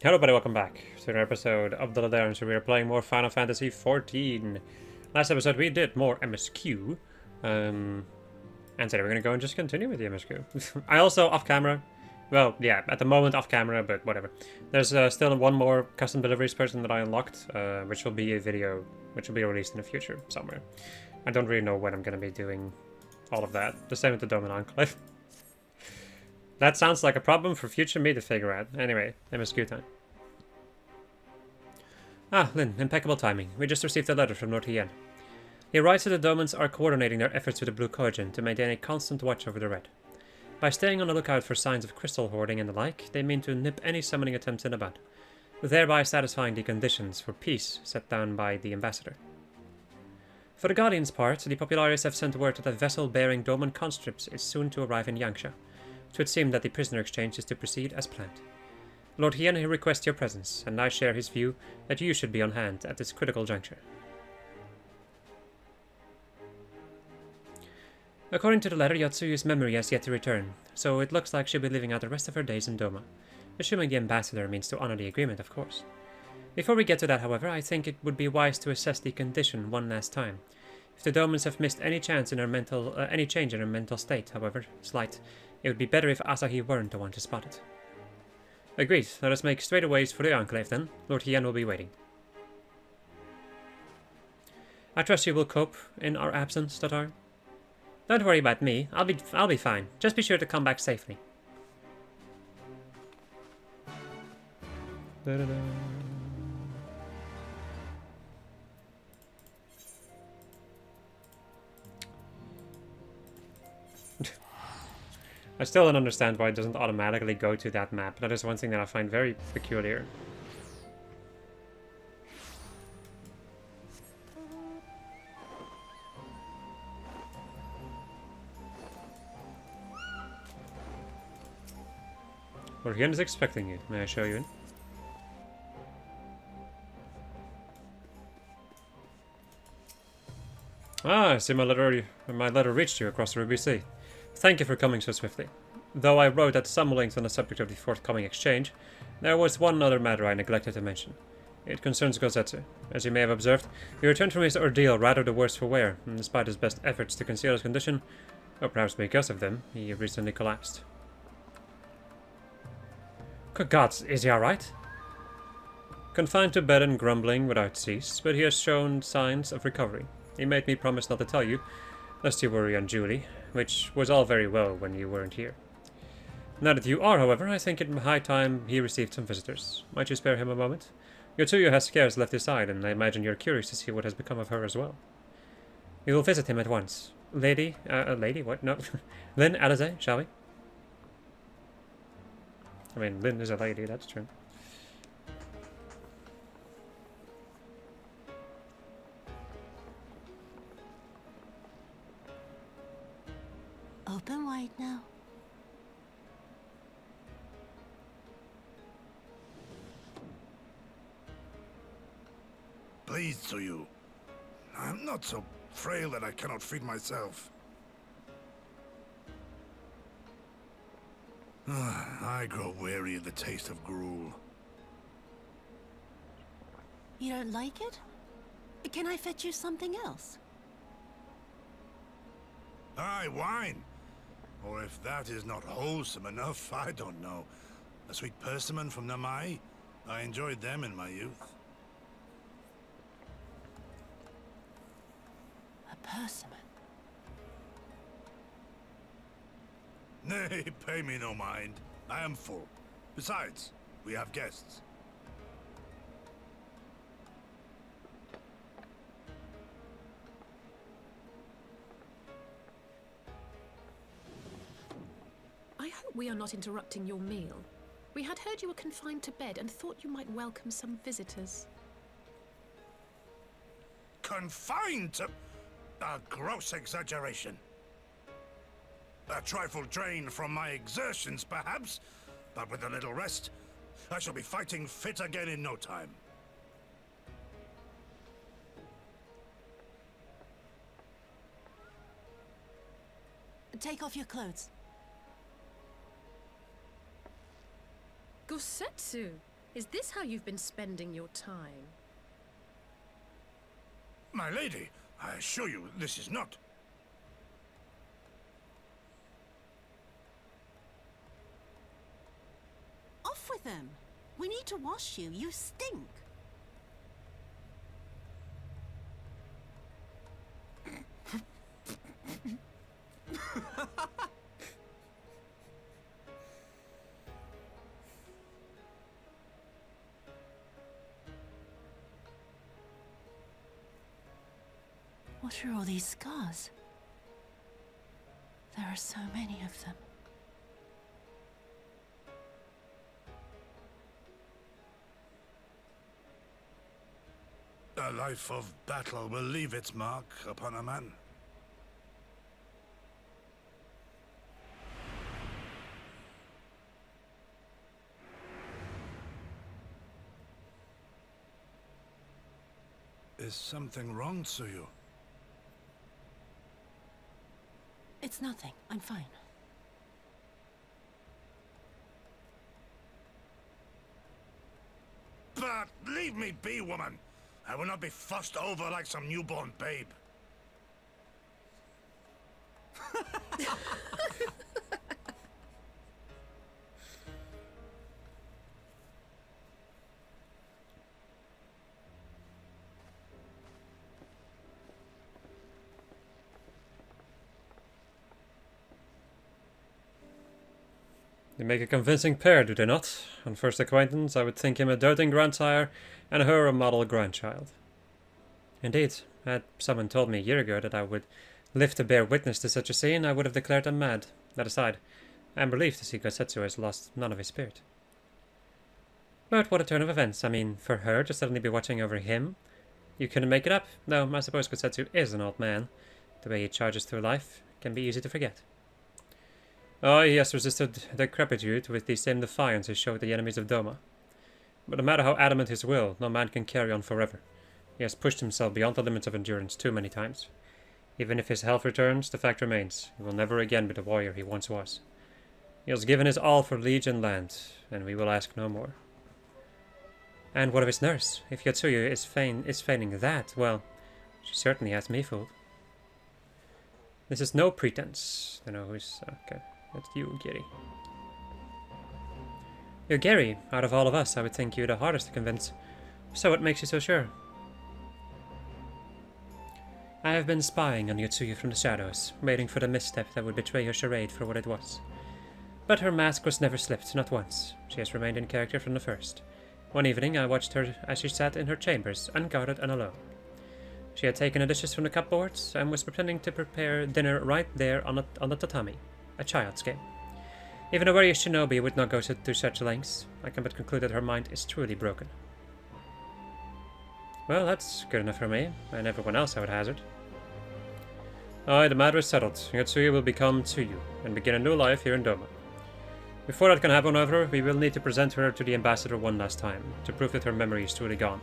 Hello everybody, welcome back to another episode of The Ladderans, where we are playing more Final Fantasy XIV. Last episode we did more MSQ, and today we're going to go and just continue with the MSQ. I also, off camera, well, yeah, at the moment off camera, but whatever. There's still one more custom deliveries person that I unlocked, which will be a video, which will be released in the future somewhere. I don't really know when I'm going to be doing all of that. The same with the Dome and Enclave. That sounds like a problem for future me to figure out. Anyway, MSQ time. Ah, Lynn, impeccable timing. We just received a letter from Lord Hien. He writes that the Domans are coordinating their efforts with the Blue Cogen to maintain a constant watch over the Red. By staying on the lookout for signs of crystal hoarding and the like, they mean to nip any summoning attempts in the bud, thereby satisfying the conditions for peace set down by the ambassador. For the Guardian's part, the Populares have sent word that a vessel bearing Doman conscripts is soon to arrive in Yangsha. It would seem that the prisoner exchange is to proceed as planned. Lord Hien requests your presence, and I share his view that you should be on hand at this critical juncture. According to the letter, Yatsuyu's memory has yet to return, so it looks like she'll be living out the rest of her days in Doma, assuming the ambassador means to honor the agreement, of course. Before we get to that, however, I think it would be wise to assess the condition one last time. If the Domans have missed any change in her mental state, however slight, it would be better if Asahi weren't the one to spot it. Agreed. Let us make straight away for the Enclave then. Lord Hien will be waiting. I trust you will cope in our absence, Tatar. Don't worry about me. I'll be fine. Just be sure to come back safely. Da-da-da. I still don't understand why it doesn't automatically go to that map. That is one thing that I find very peculiar. Lord Hien is expecting you. May I show you in? Ah, I see my letter reached you across the Ruby Sea. Thank you for coming so swiftly. Though I wrote at some length on the subject of the forthcoming exchange, there was one other matter I neglected to mention. It concerns Gozetsu. As you may have observed, he returned from his ordeal rather the worse for wear, and despite his best efforts to conceal his condition, or perhaps because of them, he recently collapsed. Good gods, is he alright? Confined to bed and grumbling without cease, but he has shown signs of recovery. He made me promise not to tell you, lest you worry unduly, which was all very well when you weren't here. Now that you are, however, I think it high time he received some visitors. Might you spare him a moment? Tsuyu has scarce left his side, and I imagine you're curious to see what has become of her as well. We will visit him at once. Lady, what? No. Lynn, Alize, shall we? I mean, Lynn is a lady, that's true. Open wide now. Please, Tsuyu. I'm not so frail that I cannot feed myself. I grow weary of the taste of gruel. You don't like it? Can I fetch you something else? Aye, wine. Or if that is not wholesome enough, I don't know. A sweet persimmon from Namai? I enjoyed them in my youth. A persimmon. Nay, pay me no mind. I am full. Besides, we have guests. I hope we are not interrupting your meal. We had heard you were confined to bed and thought you might welcome some visitors. Confined to... a gross exaggeration. A trifle drained from my exertions, perhaps, but with a little rest, I shall be fighting fit again in no time. Take off your clothes. Gosetsu! Is this how you've been spending your time? My lady, I assure you this is not. Off with them. We need to wash you. You stink. What are all these scars? There are so many of them. A life of battle will leave its mark upon a man. Is something wrong, Tsuyu? It's nothing. I'm fine. But leave me be, woman. I will not be fussed over like some newborn babe. They make a convincing pair, do they not? On first acquaintance, I would think him a doting grandsire, and her a model grandchild. Indeed, had someone told me a year ago that I would live to bear witness to such a scene, I would have declared them mad. That aside, I am relieved to see Gosetsu has lost none of his spirit. But what a turn of events. I mean, for her to suddenly be watching over him? You couldn't make it up, though I suppose Gosetsu is an old man. The way he charges through life can be easy to forget. Oh, he has resisted decrepitude with the same defiance he showed the enemies of Doma. But no matter how adamant his will, no man can carry on forever. He has pushed himself beyond the limits of endurance too many times. Even if his health returns, the fact remains, he will never again be the warrior he once was. He has given his all for liege and land, and we will ask no more. And what of his nurse? If Yotsuyu is feigning that, well, she certainly has me fooled. This is no pretense. I know who's... okay. That's you, Gary. You're Gary. Out of all of us, I would think you the hardest to convince. So what makes you so sure? I have been spying on Yotsuyu from the shadows, waiting for the misstep that would betray her charade for what it was. But her mask was never slipped, not once. She has remained in character from the first. One evening I watched her as she sat in her chambers, unguarded and alone. She had taken the dishes from the cupboards and was pretending to prepare dinner right there on the tatami. A child's game. Even a warrior shinobi would not go to such lengths. I can but conclude that her mind is truly broken. Well, that's good enough for me, and everyone else I would hazard. Aye, the matter is settled. Yotsuyu will become Tsuyu, and begin a new life here in Doma. Before that can happen, however, we will need to present her to the ambassador one last time, to prove that her memory is truly gone.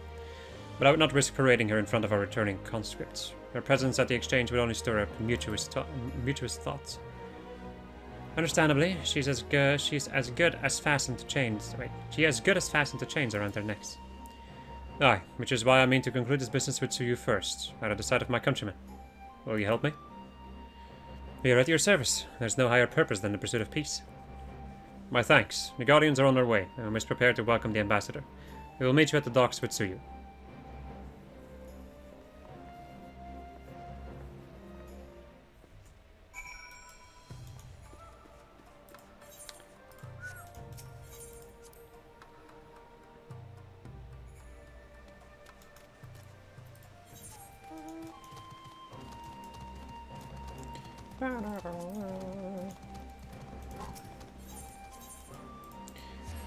But I would not risk parading her in front of our returning conscripts. Her presence at the exchange would only stir up mutuous thoughts. Understandably, she has good as fastened chains around her necks. Aye, which is why I mean to conclude this business with Tsuyu first, out of the sight of my countrymen. Will you help me? We are at your service. There's no higher purpose than the pursuit of peace. My thanks. The Guardians are on their way, and we must prepare to welcome the ambassador. We will meet you at the docks with Tsuyu.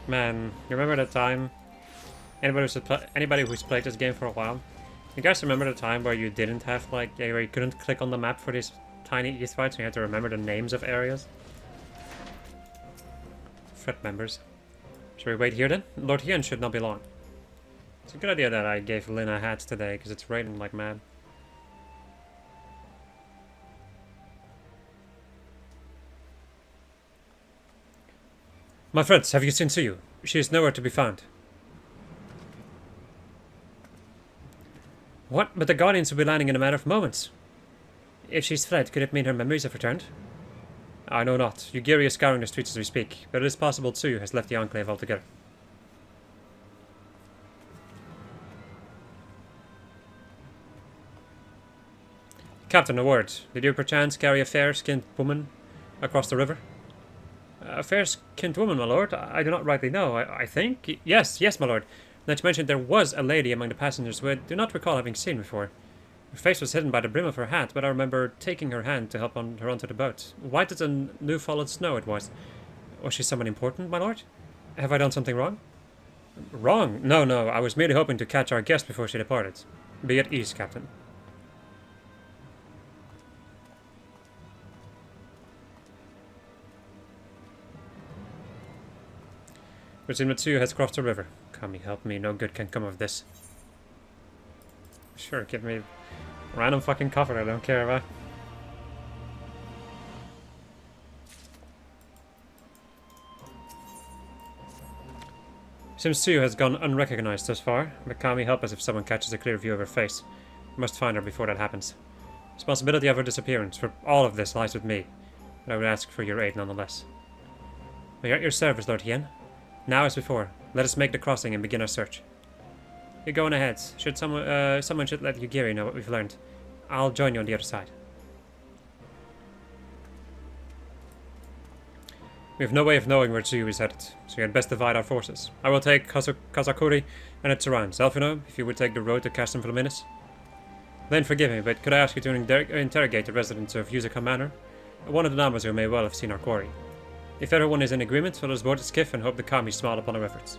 Man, you remember that time? Anybody who's played this game for a while? You guys remember the time where you didn't have, like, where you couldn't click on the map for these tiny East fights and you had to remember the names of areas? Fred members. Should we wait here then? Lord Hien should not be long. It's a good idea that I gave Lynn a hat today, because it's raining like mad. My friends, have you seen Tsuyu? She is nowhere to be found. What? But the Guardians will be landing in a matter of moments. If she's fled, could it mean her memories have returned? I know not. Yugiri is scouring the streets as we speak, but it is possible Tsuyu has left the Enclave altogether. Captain, a word. Did you perchance carry a fair-skinned woman across the river? A fair-skinned woman, my lord? I do not rightly know. I think? Yes, my lord. Not to mention there was a lady among the passengers who I do not recall having seen before. Her face was hidden by the brim of her hat, but I remember taking her hand to help her onto the boat. White as the new-fallen snow it was. Was she someone important, my lord? Have I done something wrong? Wrong? No. I was merely hoping to catch our guest before she departed. Be at ease, Captain. Which Tsuyu has crossed the river. Kami, help me. No good can come of this. Sure, give me random fucking cover. I don't care about. Seems Tsuyu has gone unrecognized thus far, but Kami, help us if someone catches a clear view of her face. We must find her before that happens. Responsibility of her disappearance for all of this lies with me, but I would ask for your aid nonetheless. We are at your service, Lord Hien. Now as before, let us make the crossing and begin our search. You're going ahead. Should someone should let Yugiri know what we've learned. I'll join you on the other side. We have no way of knowing where Tsuyu is headed, so you had best divide our forces. I will take Kazakuri and its surrounds. Elfino, if you would take the road to Castle Fluminus. Then forgive me, but could I ask you to interrogate the residents of Yuzaka Manor? One of the Namazu may well have seen our quarry. If everyone is in agreement, let us board the skiff and hope the Kami smile upon our efforts.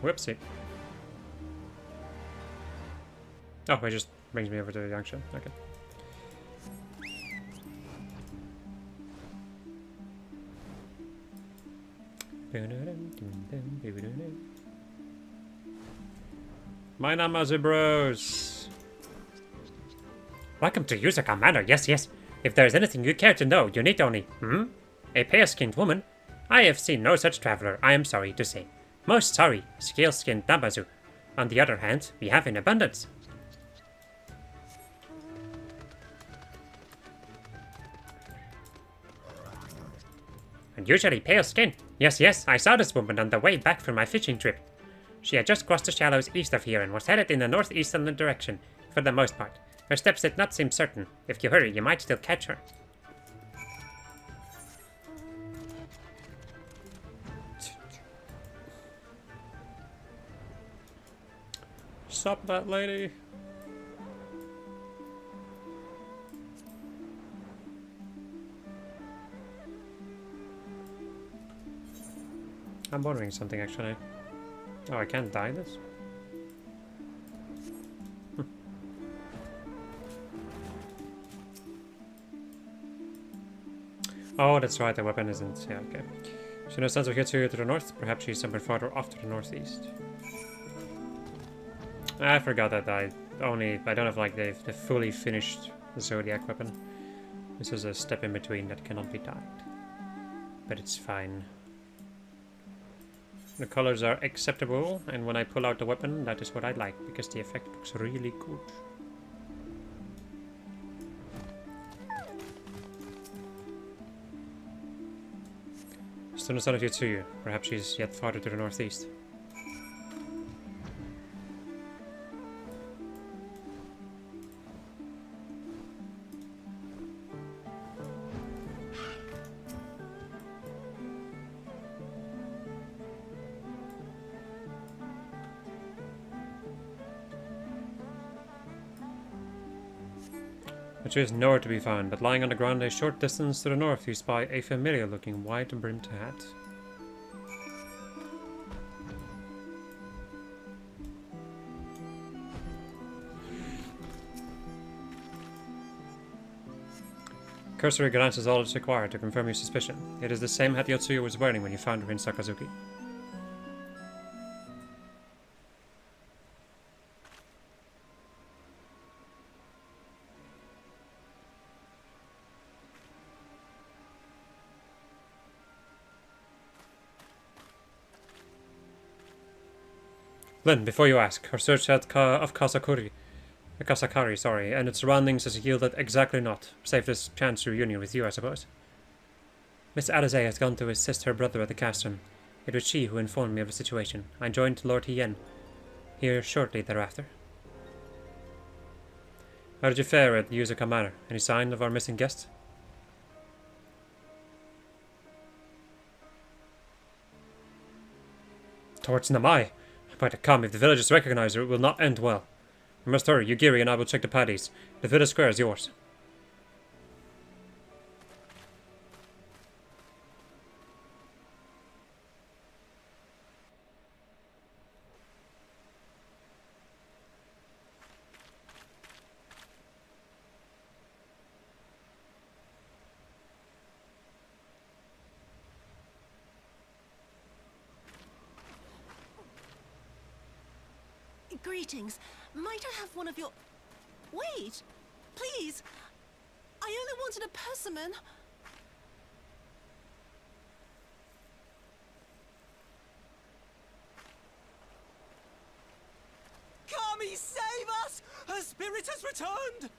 Whoopsie. Oh, it just brings me over to the junction. Okay. My Namazu bros. Welcome to Yuzaka Manor, yes. If there is anything you care to know, you need only, a pale-skinned woman? I have seen no such traveler, I am sorry to say. Most sorry, scale-skinned Namazu. On the other hand, we have in abundance. Unusually pale skin. Yes, I saw this woman on the way back from my fishing trip. She had just crossed the shallows east of here and was headed in the northeasterly direction, for the most part. Her steps did not seem certain. If you hurry, you might still catch her. Stop that lady. I'm wondering something actually. Oh, I can't dye this? Oh, that's right, the weapon isn't. Yeah, okay. She no sense of Hitsuyu to the north. Perhaps she's somewhere farther off to the northeast. I forgot that I don't have like the fully finished Zodiac weapon. This is a step in between that cannot be dyed. But it's fine. The colors are acceptable, and when I pull out the weapon, that is what I like, because the effect looks really good. Still no sign of Tsuyu. Perhaps she's yet farther to the northeast. She is nowhere to be found, but lying on the ground a short distance to the north, you spy a familiar-looking wide-brimmed hat. Cursory glance is all that's required to confirm your suspicion. It is the same hat Tsuyu was wearing when you found her in Sakazuki. Lynn, before you ask, our search of Kasakari, and its surroundings has yielded exactly naught, save this chance reunion with you, I suppose. Miss Alize has gone to assist her brother at the castrum. It was she who informed me of the situation. I joined Lord Hien here shortly thereafter. How did you fare at Yuzuka Manor? Any sign of our missing guest? Towards Namai. By the come, if the villagers recognize her, it will not end well. We must hurry. Yugiri and I will check the paddies. The village square is yours. Greetings. Might I have one of your... Wait! Please! I only wanted a persimmon. Kami, save us! Her spirit has returned!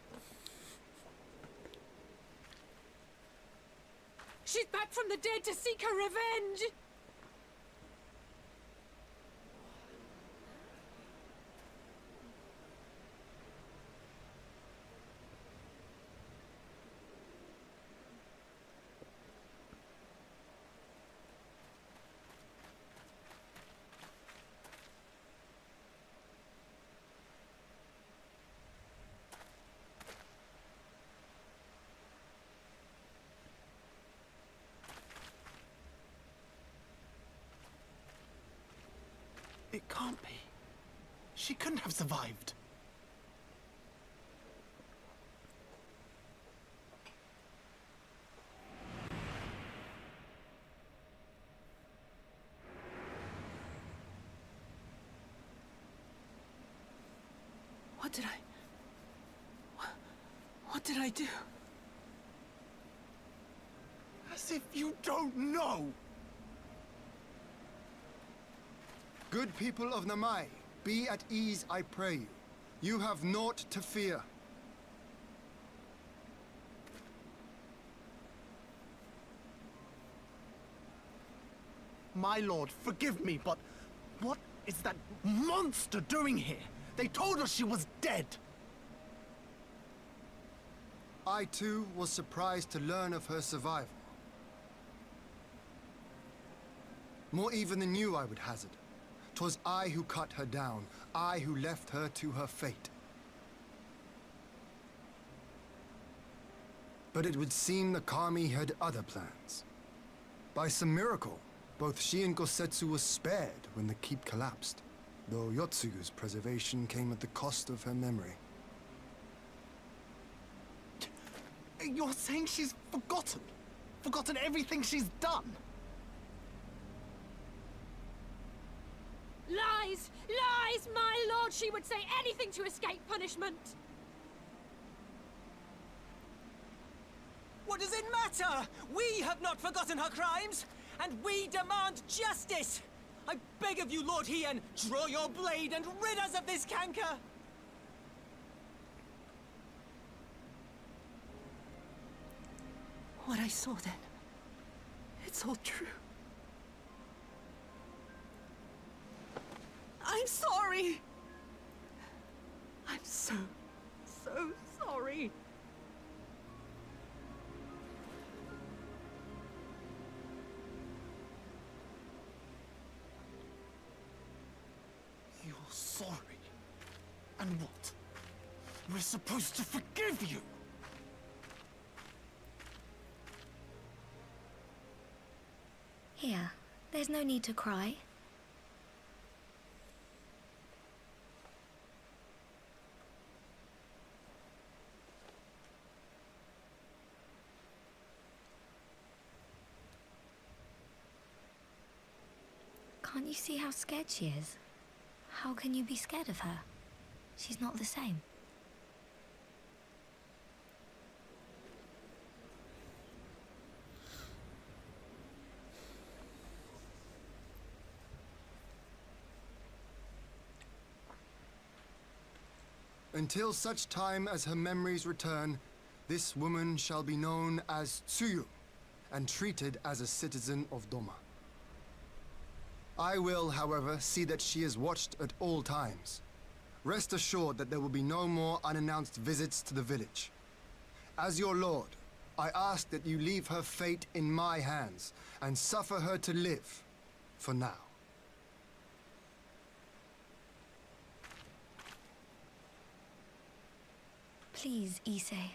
She's back from the dead to seek her revenge! It can't be. She couldn't have survived. What did I do? As if you don't know! Good people of Namai, be at ease, I pray you. You have naught to fear. My lord, forgive me, but what is that monster doing here? They told us she was dead. I too was surprised to learn of her survival. More even than you, I would hazard. 'Twas I who cut her down, I who left her to her fate. But it would seem the Kami had other plans. By some miracle, both she and Gosetsu were spared when the keep collapsed, though Yotsuyu's preservation came at the cost of her memory. You're saying she's forgotten? Forgotten everything she's done? Lies! Lies! My lord, she would say anything to escape punishment! What does it matter? We have not forgotten her crimes, and we demand justice! I beg of you, Lord Hien, draw your blade and rid us of this canker! What I saw then, it's all true. I'm sorry! I'm so sorry. You're sorry? And what? We're supposed to forgive you? Here, there's no need to cry. Can't you see how scared she is? How can you be scared of her? She's not the same. Until such time as her memories return, this woman shall be known as Tsuyu, and treated as a citizen of Doma. I will, however, see that she is watched at all times. Rest assured that there will be no more unannounced visits to the village. As your lord, I ask that you leave her fate in my hands, and suffer her to live, for now. Please, Issei.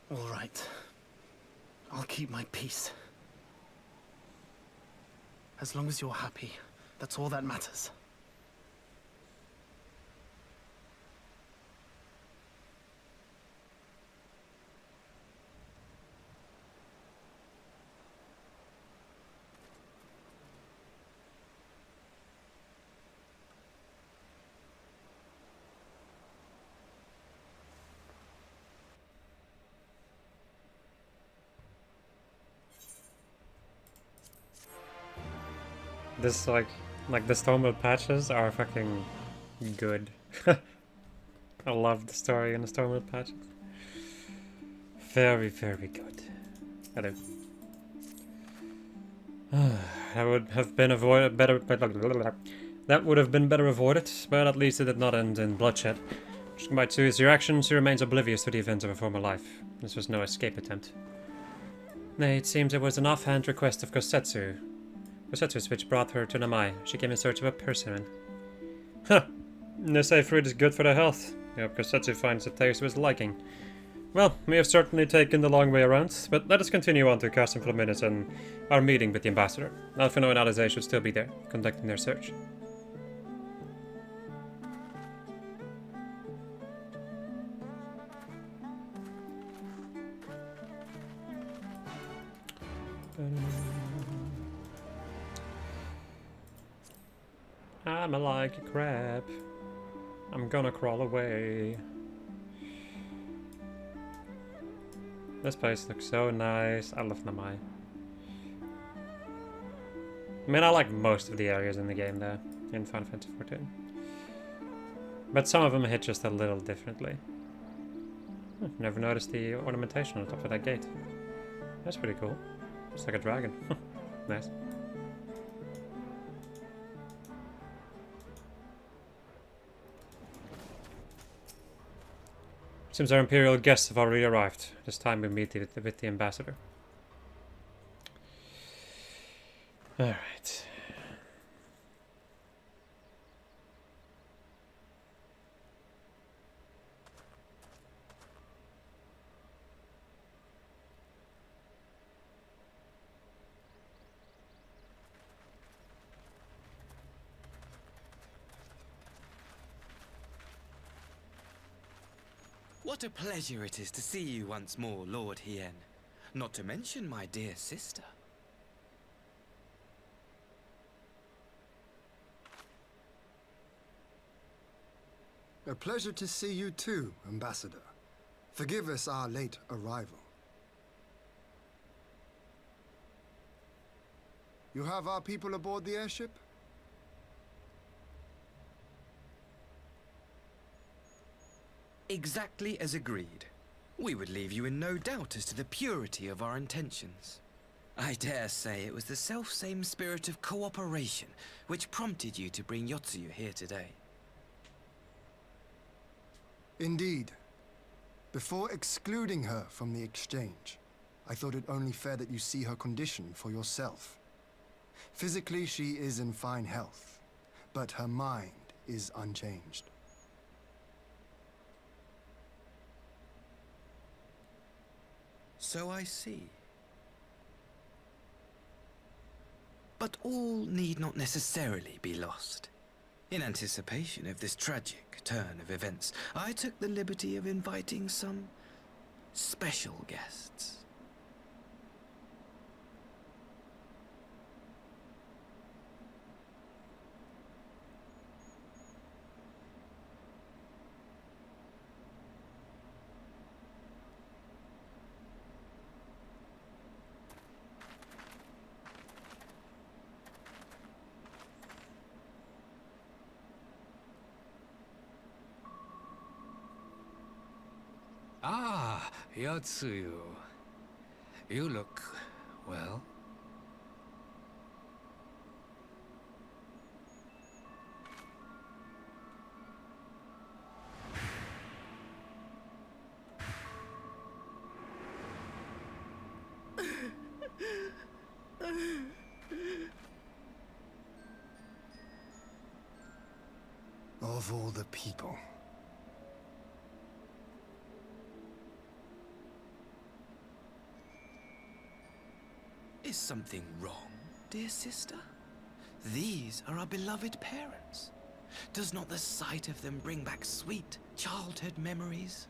All right. I'll keep my peace. As long as you're happy, that's all that matters. This like the Stormblood patches are fucking good. I love the story in the Stormblood patches. Very, very good. Hello. That would have been avoided better. That would have been better avoided, but at least it did not end in bloodshed. Judging by Tsuyu's reaction, she remains oblivious to the events of her former life. This was no escape attempt. Nay, it seems it was an offhand request of Kosetsu. Kosetsu's which brought her to Namai. She came in search of a persimmon. Huh! They say fruit is good for the health. I hope Kosetsu finds the taste to his liking. Well, we have certainly taken the long way around, but let us continue on to Castle Flaminius and our meeting with the ambassador. Alphino and Alize should still be there, conducting their search. I'm like a crab. I'm gonna crawl away. This place looks so nice. I love Namai. I mean, I like most of the areas in the game there, in Final Fantasy XIV. But some of them hit just a little differently. Never noticed the ornamentation on the top of that gate. That's pretty cool. It's like a dragon. Nice. Seems our Imperial guests have already arrived. This time we meet with the ambassador. Alright. What a pleasure it is to see you once more, Lord Hien. Not to mention my dear sister. A pleasure to see you too, Ambassador. Forgive us our late arrival. You have our people aboard the airship? Exactly as agreed. We would leave you in no doubt as to the purity of our intentions. I dare say it was the self-same spirit of cooperation which prompted you to bring Yotsuyu here today. Indeed. Before excluding her from the exchange, I thought it only fair that you see her condition for yourself. Physically, she is in fine health, but her mind is unchanged. So I see. But all need not necessarily be lost. In anticipation of this tragic turn of events, I took the liberty of inviting some special guests. Tsuyu, you look well. Of all the people. Is something wrong, dear sister? These are our beloved parents. Does not the sight of them bring back sweet childhood memories?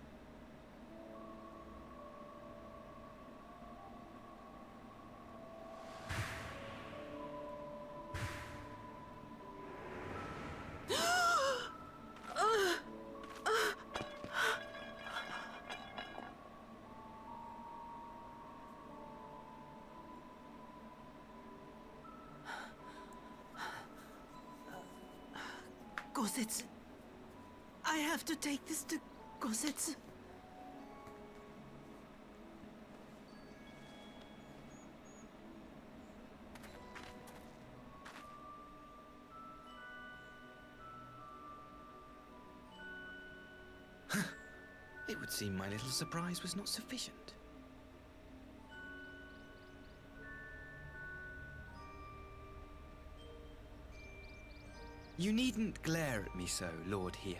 Gosetsu. I have to take this to Gosetsu. It would seem my little surprise was not sufficient. You needn't glare at me so, Lord Hien.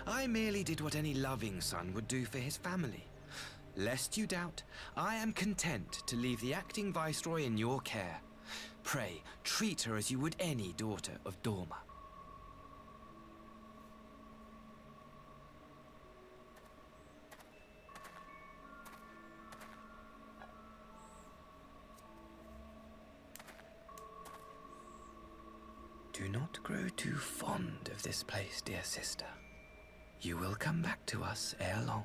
I merely did what any loving son would do for his family. Lest you doubt, I am content to leave the acting viceroy in your care. Pray, treat her as you would any daughter of Dorma. Do not grow too fond of this place, dear sister. You will come back to us ere long.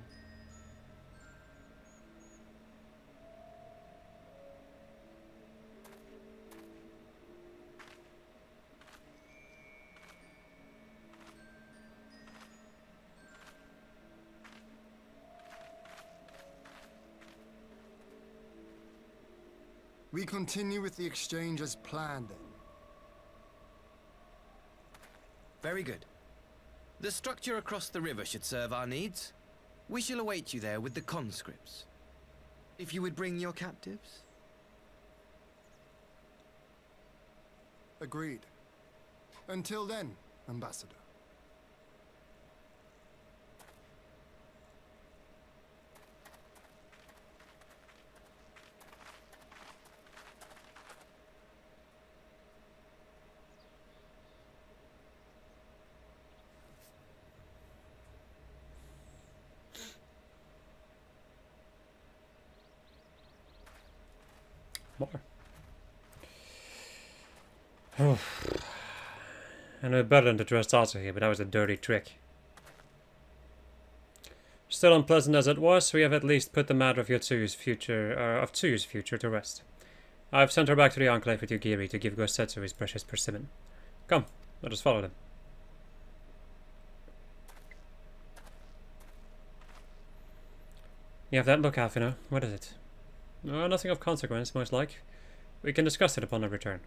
We continue with the exchange as planned then. Very good. The structure across the river should serve our needs. We shall await you there with the conscripts. If you would bring your captives. Agreed. Until then, Ambassador. More. I know better than to trust Asa here, but that was a dirty trick. Still unpleasant as it was, we have at least put the matter of Tsuyu's future to rest. I have sent her back to the Enclave with Yugiri to give Gosetsu his precious persimmon. Come, let us follow them. You have that look, Alfino. What is it? Nothing of consequence, most like. We can discuss it upon our return.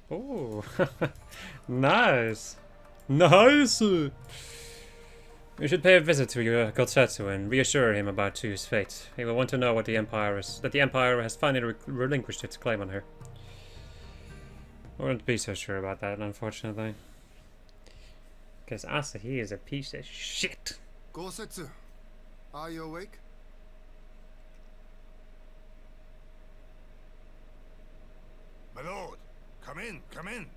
Oh, nice! Nice! We should pay a visit to Gosetsu and reassure him about Tsuyu's fate. He will want to know what the Empire has finally relinquished its claim on her. I wouldn't be so sure about that, unfortunately. Because Asahi is a piece of shit. Gosetsu, are you awake? My lord, come in, come in.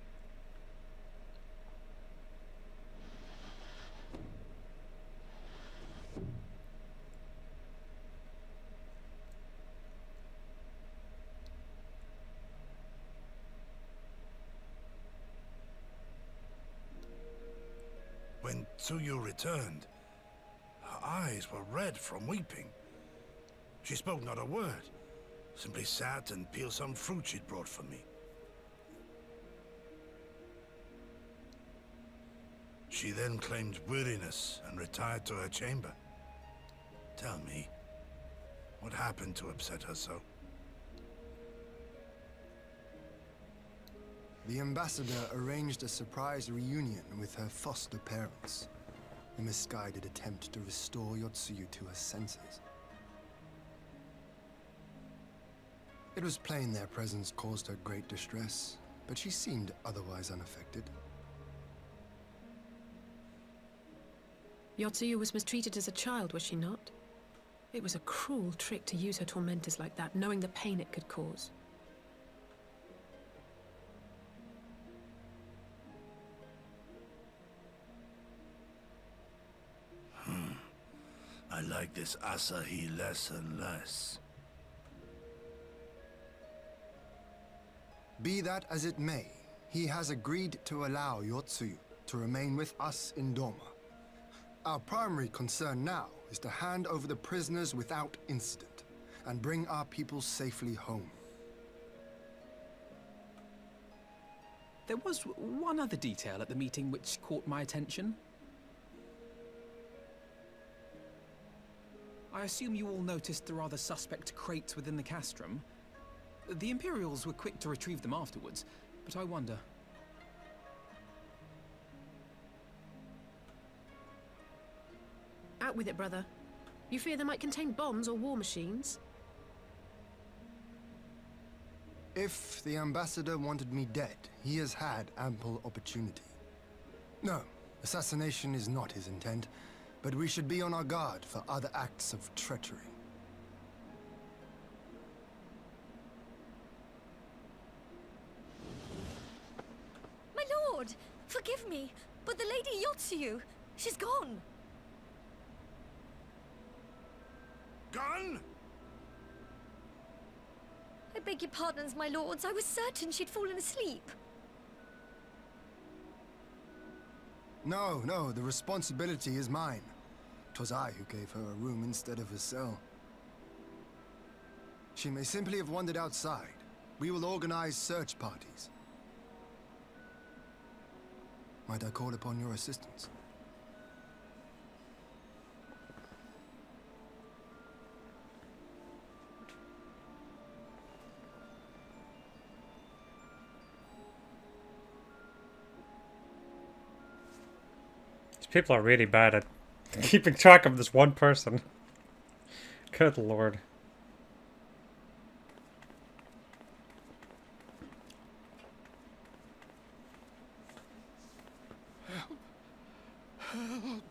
When Tsuyu returned, her eyes were red from weeping. She spoke not a word, simply sat and peeled some fruit she'd brought for me. She then claimed weariness and retired to her chamber. Tell me, what happened to upset her so? The ambassador arranged a surprise reunion with her foster parents. A misguided attempt to restore Tsuyu to her senses. It was plain their presence caused her great distress, but she seemed otherwise unaffected. Tsuyu was mistreated as a child, was she not? It was a cruel trick to use her tormentors like that, knowing the pain it could cause. I like this Asahi less and less. Be that as it may, he has agreed to allow Tsuyu to remain with us in Doma. Our primary concern now is to hand over the prisoners without incident and bring our people safely home. There was one other detail at the meeting which caught my attention. I assume you all noticed the rather suspect crates within the castrum. The Imperials were quick to retrieve them afterwards, but I wonder... Out with it, brother. You fear they might contain bombs or war machines? If the ambassador wanted me dead, he has had ample opportunity. No, assassination is not his intent, but we should be on our guard for other acts of treachery. My lord! Forgive me, but the Lady Tsuyu, she's gone! Gone? I beg your pardons, my lords. I was certain she'd fallen asleep. No, the responsibility is mine. 'Twas I who gave her a room instead of a cell. She may simply have wandered outside. We will organize search parties. Might I call upon your assistance? People are really bad at keeping track of this one person. Good lord. Help! Help!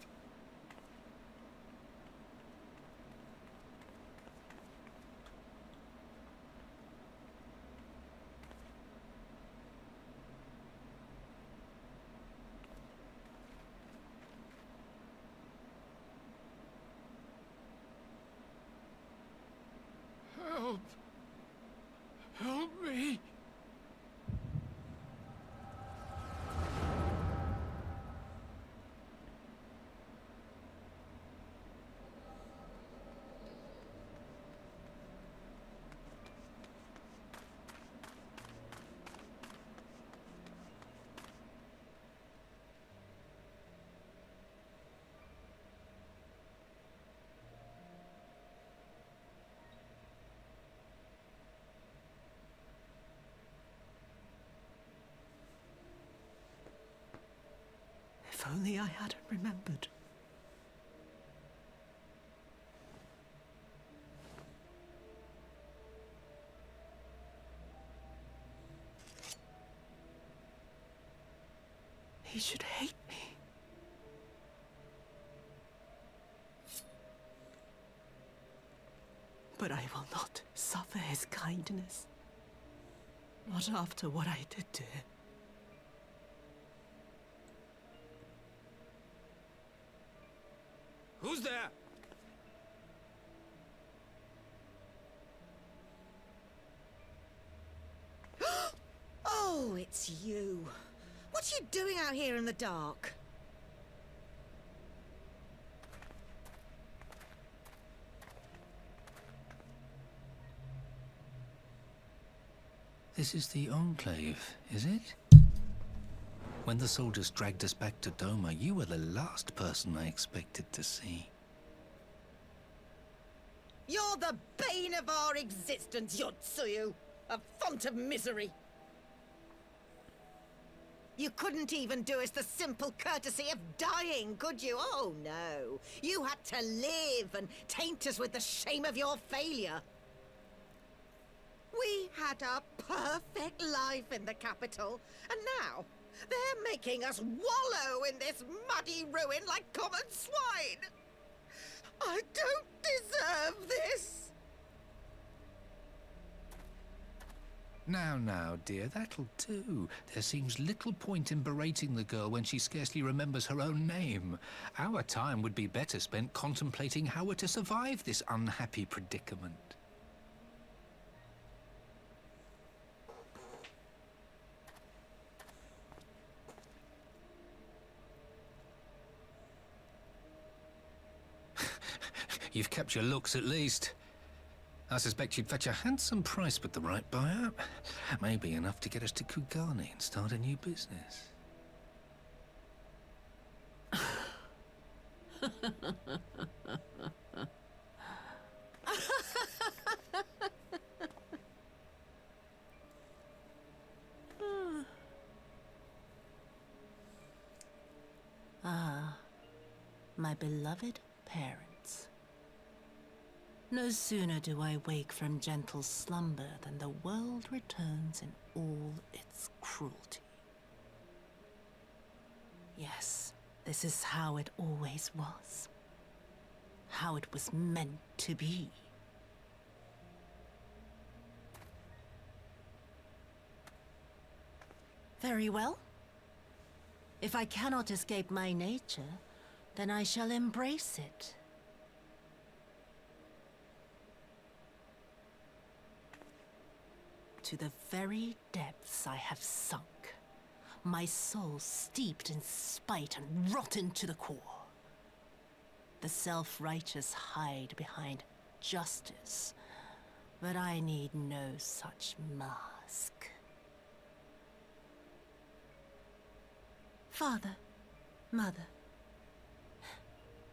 Help! Help me! If only I hadn't remembered. He should hate me. But I will not suffer his kindness. Not after what I did to him. Who's there? Oh, it's you. What are you doing out here in the dark? This is the Enclave, is it? When the soldiers dragged us back to Doma, you were the last person I expected to see. You're the bane of our existence, Tsuyu. A font of misery. You couldn't even do us the simple courtesy of dying, could you? Oh, no. You had to live and taint us with the shame of your failure. We had a perfect life in the capital, and now they're making us wallow in this muddy ruin like common swine. I don't deserve this. Now, dear, that'll do. There seems little point in berating the girl when she scarcely remembers her own name. Our time would be better spent contemplating how we're to survive this unhappy predicament. You've kept your looks, at least. I suspect you'd fetch a handsome price with the right buyer. Maybe enough to get us to Kugani and start a new business. My beloved parents. No sooner do I wake from gentle slumber than the world returns in all its cruelty. Yes, this is how it always was. How it was meant to be. Very well. If I cannot escape my nature, then I shall embrace it. To the very depths I have sunk, my soul steeped in spite and rotten to the core. The self-righteous hide behind justice, but I need no such mask. Father, Mother,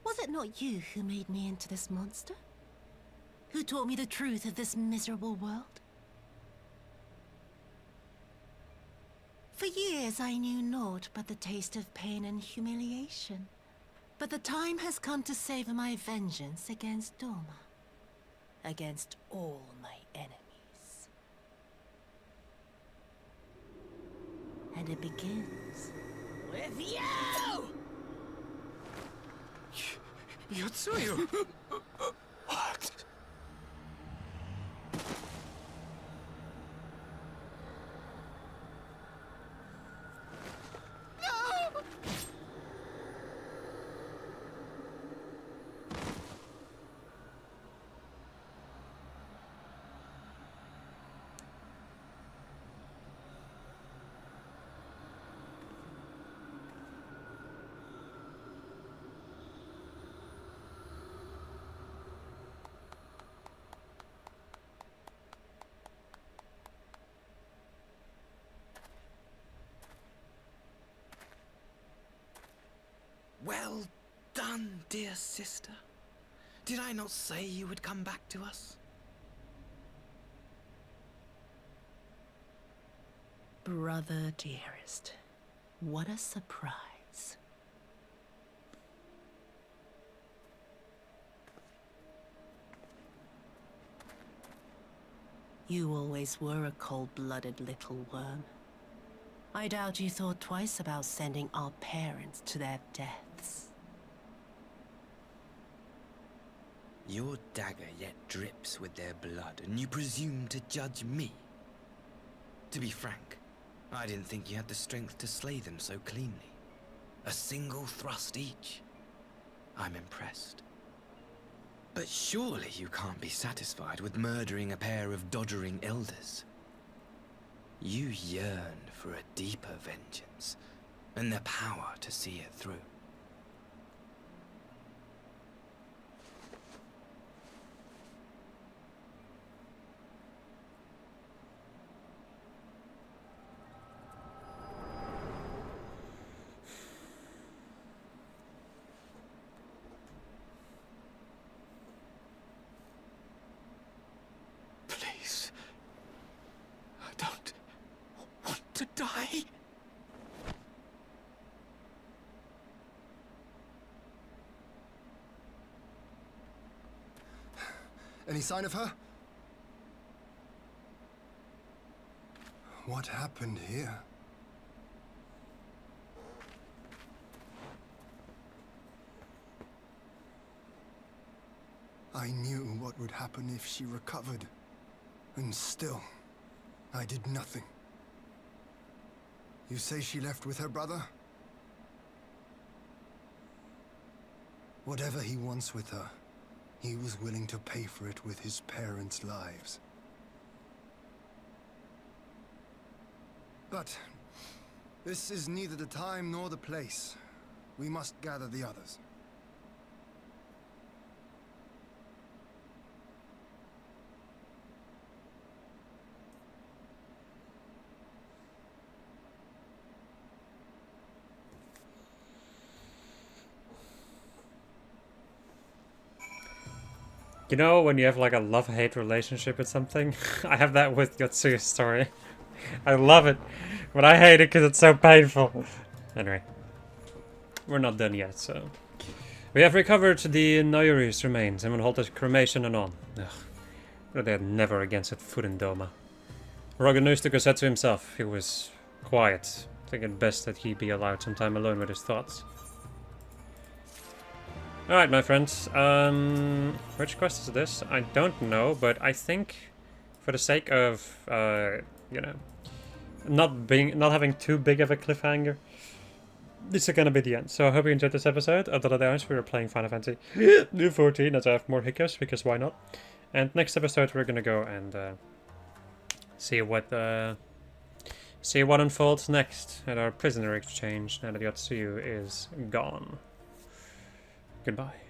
was it not you who made me into this monster? Who taught me the truth of this miserable world? For years I knew naught but the taste of pain and humiliation. But the time has come to savor my vengeance against Doma. Against all my enemies. And it begins with you! Tsuyu! What? Well done, dear sister. Did I not say you would come back to us? Brother dearest, what a surprise. You always were a cold-blooded little worm. I doubt you thought twice about sending our parents to their deaths. Your dagger yet drips with their blood, and you presume to judge me? To be frank, I didn't think you had the strength to slay them so cleanly. A single thrust each. I'm impressed. But surely you can't be satisfied with murdering a pair of doddering elders. You yearn for a deeper vengeance, and the power to see it through. die? Any sign of her? What happened here? I knew what would happen if she recovered. And still, I did nothing. You say she left with her brother? Whatever he wants with her, he was willing to pay for it with his parents' lives. But this is neither the time nor the place. We must gather the others. You know when you have like a love-hate relationship with something? I have that with Yotsuyu's story. I love it, but I hate it because it's so painful. Anyway, we're not done yet, so... We have recovered the Noyuri's remains and will hold a cremation anon. Ugh, but they're never again set foot in Doma. Roganus took Kosetsu himself. He was quiet, thinking best that he be allowed some time alone with his thoughts. Alright, my friends, which quest is this? I don't know, but I think for the sake of, you know, not having too big of a cliffhanger, this is gonna be the end. So I hope you enjoyed this episode. Other than we were playing Final Fantasy New 14 as I have more hiccups, because why not? And next episode we're gonna go and see what unfolds next at our prisoner exchange now that Tsuyu is gone. Goodbye.